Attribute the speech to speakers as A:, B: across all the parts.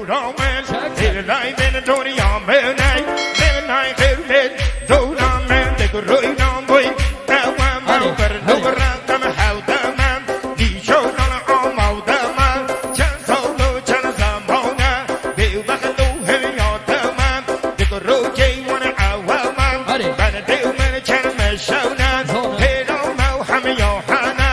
A: Roman, Till life in a Tony on Bernay, then I heard it, told on man, they could ruin on way. Now I'm over and over and come out the man, he showed on all mouth the man, chance solo, chance a mona, they back to heavy on the man, they could rotate one hour man, but a day when a chance may show now, they don't know how many your Hana,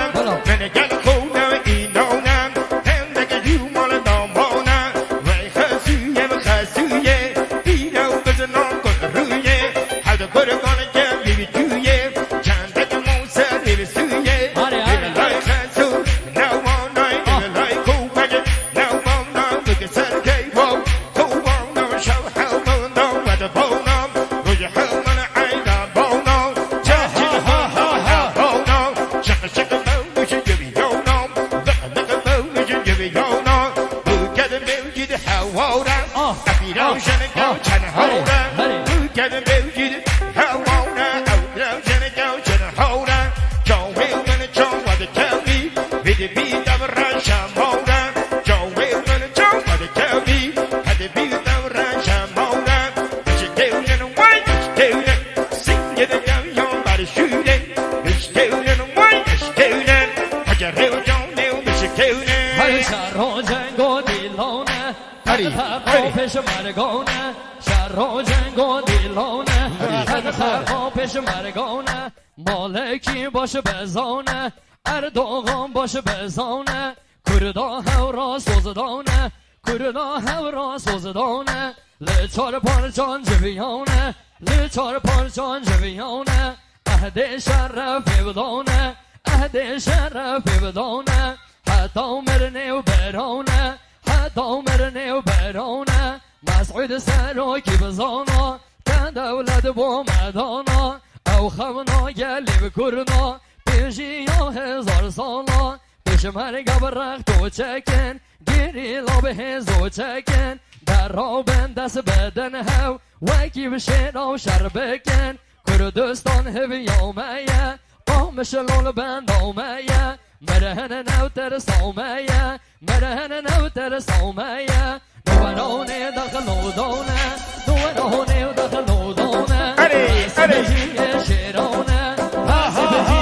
A: when they get cold now, he know now, and they can do more than no more now, right, cause you never has to, yeah, he know, cause it's not good to ruin, yeah, how the good are gonna get, give it to you, chance that the most said, give it to you, living like that too, now all night, living like cool packet, now all night, look at Saturday, whoa, so all night, show how long, no, what the bone on, go your hell on the eye, the bone on, just you the bone on, shake a bone, we should give it your no, look a bone, we should give it your no, look at the mill, you the hell, hold on, happy don't shine it go, China, hold on, look at the mill, you the hell, hold on, out down, China, go, China, hold on, Joe will gonna show what they tell me, with the beat of a Russia, hold on, Joe will gonna show what they tell me, had the beat of a Russia, hold on, it's a tail in a white, it's tail in, sing it down, your body shooting, it's tail in a white, it's tail in, but you really don't know, it's a tail in.
B: شهرانجنگو دیلونه خطا پیش مرگونه شهرانجنگو دیلونه خطا پیش مرگونه مالکی باشه بزانه اردوغان باشه بزانه کردا هورا سوزدانه کردا هورا سوزدانه لچار پارچان جویانه لچار پارچان جویانه اهد شرف بدانه اهد شرف بدانه حتی مرنه و برانه حتی مرنه و برانه مسعود سراکی بزانا که دولت با مدانا او خونا گلی بکرنا پیشی یا هزار سالا پیش مرگ برخت و چکن گیری لاب هزو چکن در را بندس بدن هاو وکی بشین و شر بکن کردستان هوی آمیه قامش لول بند آمیه مرهن نوتر سومیه مرهن نوتر سومیه نورانه داخل نودانه نورانه داخل نودانه سبجی شیرانه سبجی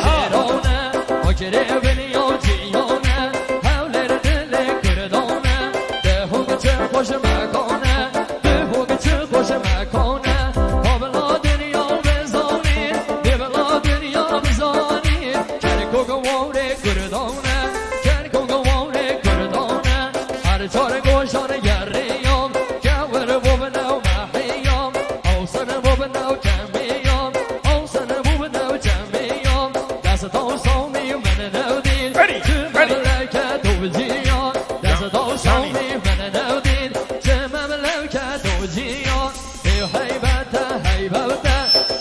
B: شیرانه مکره بنیو جیانه حولر دل کردانه ده هوگ چه خوش مکانه ده هوگ چه خوش مکانه بابلا دنیا بزانید بابلا دنیا بزانید کرکو گواره کردانه کرکو گواره کردانه هر چار گوشان گریام کور بوبنو محیام اوسن بوبنو کمیام اوسن بوبنو کمیام دست تو سامی من نودین چه مملکت و جیان دست تو سامی من نودین چه مملکت و جیان هیبت هیبت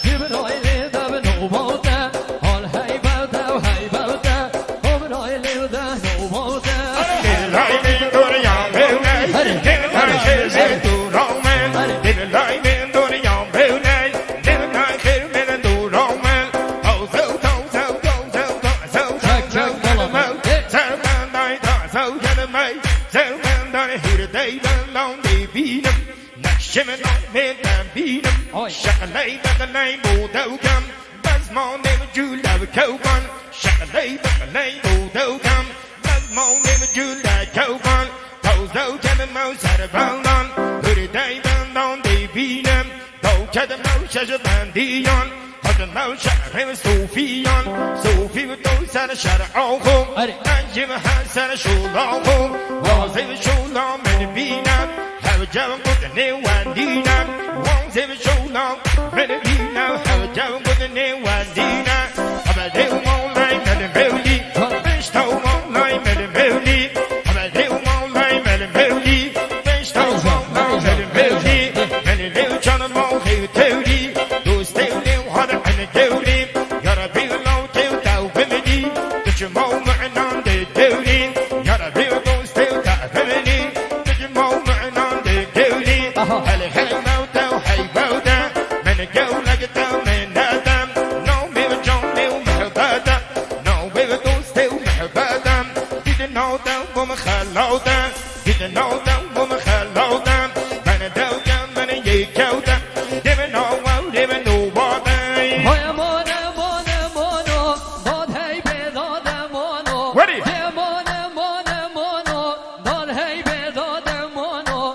B: جبرای لیده به نوباته حال هیبت و هیبت جبرای لیده نوباته
A: Shimmin' on me and beat 'em. Shakalay, bakalay, boodogum. Buzz more never you love a coupon. Shakalay, bakalay, boodogum. Buzz more never you like coupon. Toes out to the mouse at a bound on. Put it down on the beat 'em. Go to the mouse as a bandion. Hot the mouse shut him Sophie on. Sophie with those at a shut all home. And Jim has at a show long home. Was it a show long and the beat up? Have a job with the new one, Dina. Won't have a show long, ready to now. Have a job with the new one, Dina. Have a day all night and the melody. Fish toe all night and the melody. Have a day all night and the melody. Fish toe all night and the melody. And the little John of all who told you. Those still new harder and the duty. Gotta be alone till thou remedy. Get your moment on the duty. Gotta be alone still thou remedy. Get your moment on the duty. Hey, hey, bow down, hey, bow down. Man, it go like a down and down. No, baby, John, no, better. No, baby, go still, better. Didn't know that woman, hello, didn't know that woman, hello. لودم من دودم من یک کودم دیمن آوام دیمن نوبادم
B: های مانه مانه مانو داد هی بدادم مانو
A: Ready.
B: مانه مانه مانو داد هی بدادم مانو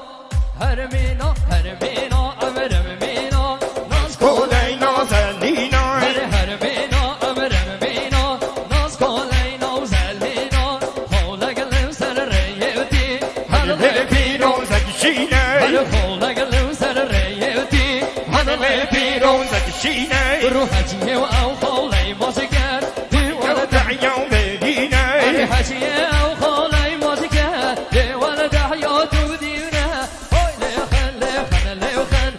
B: هرمینا هرمینا امرم مینا ناز
A: کلای نازنینای
B: هرمینا امرم مینا ناز کلای نازلینا حالا گلم سر ریوتی
A: هل پیرون زکشینه
B: حالا گلم سر ریوتی
A: هل پیرون زکشینه
B: رو حجیه و او خاله موسیقر دیوانه
A: دعیان بگینه
B: حجیه او خاله موسیقر دیوانه دعیا تو دیونه های لیخن لیخن لیخن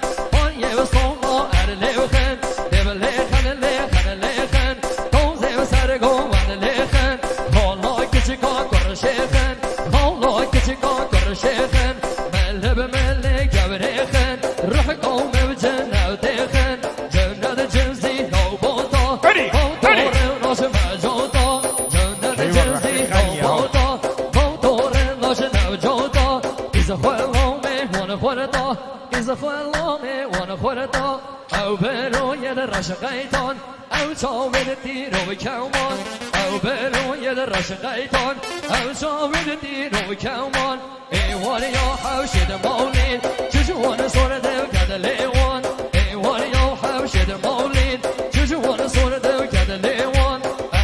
B: آنیه و سوما ار لیخن دیو لیخن لیخن لیخن دوزه و سرگوان لیخن حالا کچکا کر شیخن حالا کچکا کر شیخن مله به مله گبریخن روح قوم و جنو دیخن جنت جنزی نو باتا
A: Ready, ready.
B: راش مجاتا جنت جنزی نو باتا موتور راش نوجاتا ایز خوالامه وان خورتا ایز خوالامه وان خورتا او بروی در رش قیتان او چاوید تیر و کمان او بروی در رش قیتان او چاوید تیر و کمان ایوان یا حوشید مولین چجوان سورده کد لیوان ایوان یا حوشید مولین چجوان سورده کد لیوان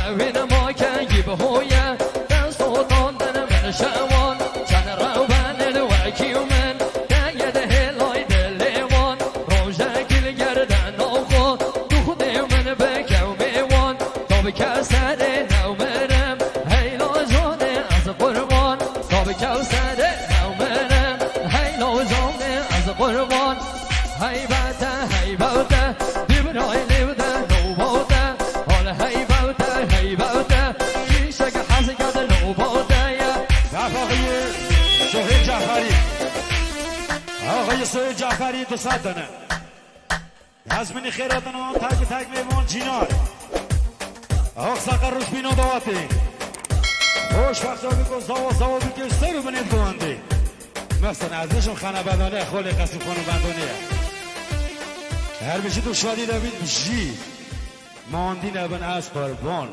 B: اوین ما کنگی بهویه در سلطان دن من شوان چند رو بند و کیومن دید هلای دل لیوان روژه گل گردن آخو دو خود من بکو میوان تا بکر سر نو مرم هیلا جانه از قربان تا بکو سر نو مرم هیلا جانه از قربان هیبته دیبرای لیوده نو باده حال هیبته پیشه که حسی کده نو باده
C: آقای سهیل جعفری آقای سهیل جعفری 200 دانه نظمین خیراتن و تک تک میمون جینار آق سقر روش بینا دواتی خوش وقت بکن زوا بکش سر رو بنید دوانده مثلا ازشون خانه بدانه خولی قصی خانه بندانه هر بشی تو شادی دوید بشی ماندی نبن از قربان